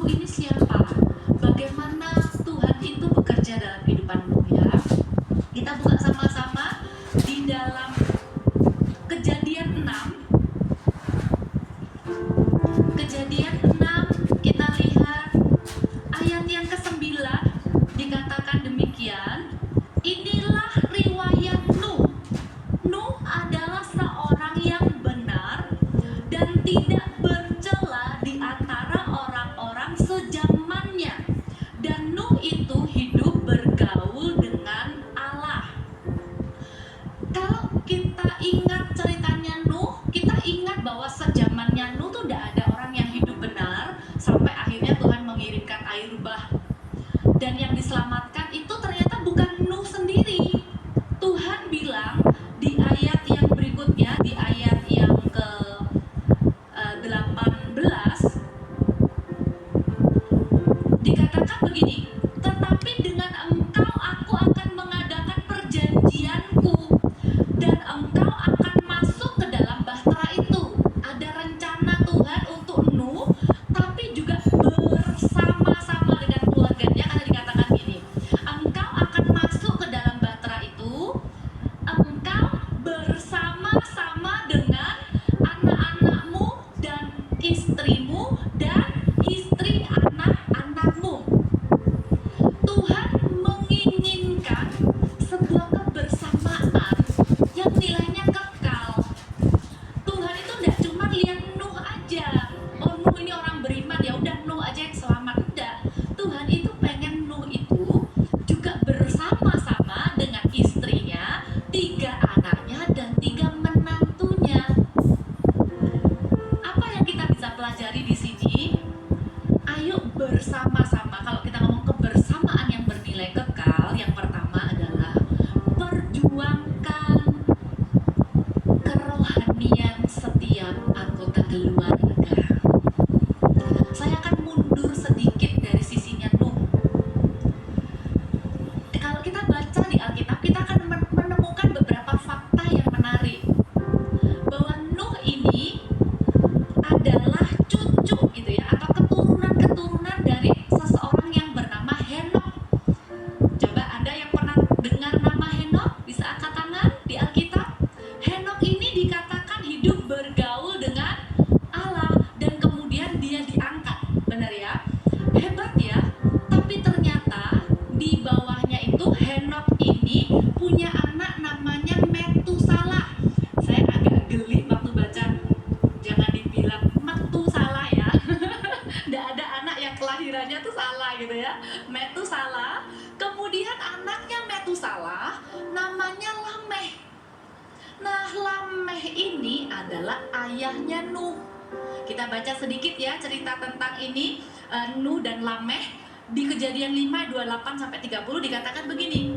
Nuh ini siapa? Bagaimana Tuhan itu bekerja dalam kehidupan Nuh ya? Kita buka sama-sama di dalam Kejadian 6. Kejadian 6 kita lihat ayat yang ke-9 dikatakan demikian. Inilah riwayat Nuh. Nuh adalah seorang yang benar dan tidak bercela di antara orang-orang sezamannya. Dan Nuh itu hidup bergaul dengan Allah. Kalau kita ingat ceritanya Nuh, kita ingat bahwa sezamannya Nuh tuh tidak ada orang yang hidup benar sampai akhirnya Tuhan mengirimkan air bah. Dan yang diselamatkan itu ternyata bukan Nuh sendiri. Tuhan bilang di ayat yang berikutnya, di ayat yang ke-18, dikatakan begini, tetapi dengan engkau aku akan mengadakan perjanjianku dan engkau akan masuk ke dalam bahtera itu. Ada rencana Tuhan untuk Nuh, tapi juga bersama-sama dengan keluarganya, karena dikatakan gini, engkau akan masuk ke dalam bahtera itu, engkau bersama-sama dengan anak-anakmu dan istrimu dan istri anak-anakmu. Tuhan menginginkan sebuah kebersamaan yang nilainya kekal. Tuhan itu tidak cuma lihat Nuh aja. Oh, Nuh ini orang beriman, ya udah Nuh aja yang selamat. Enggak. Tuhan itu pengen Nuh itu juga bersama-sama dengan istrinya, 3 anaknya dan 3 menantunya. Apa yang kita bisa pelajari di sini? Ayo bersama-sama. Kalau kita ngomong kebersamaan yang bernilai kekal, yang pertama adalah perjuangkan kerohanian setiap anggota keluarga. Saya akan mundur sedikit dari sisinya Nuh. Kalau kita baca di Alkitab, kita akan menemukan beberapa fakta yang menarik. Bahwa Nuh ini adalah cucu gitu ya, atau keturunan-keturunan dari seseorang yang bernama Henokh. Coba Anda yang pernah dengar nama Henokh, bisa angkat tangan di Alkitab. Henokh ini dikatakan hidup bergaul dengan Allah dan kemudian dia diangkat. Benar ya? Hebat ya. Tapi ternyata di bawahnya itu Henokh ini punya anak namanya Metusalah. Saya agak geli waktu baca. Jangan dibilang Metusalah ya. Nggak ada anak yang kelahirannya tuh salah gitu ya. Metusalah. Kemudian anaknya Metusalah namanya Lameh. Nah, Lameh ini adalah ayahnya Nuh. Kita baca sedikit ya cerita tentang ini, Nuh dan Lameh. Di Kejadian 5 28 sampai 30 dikatakan begini.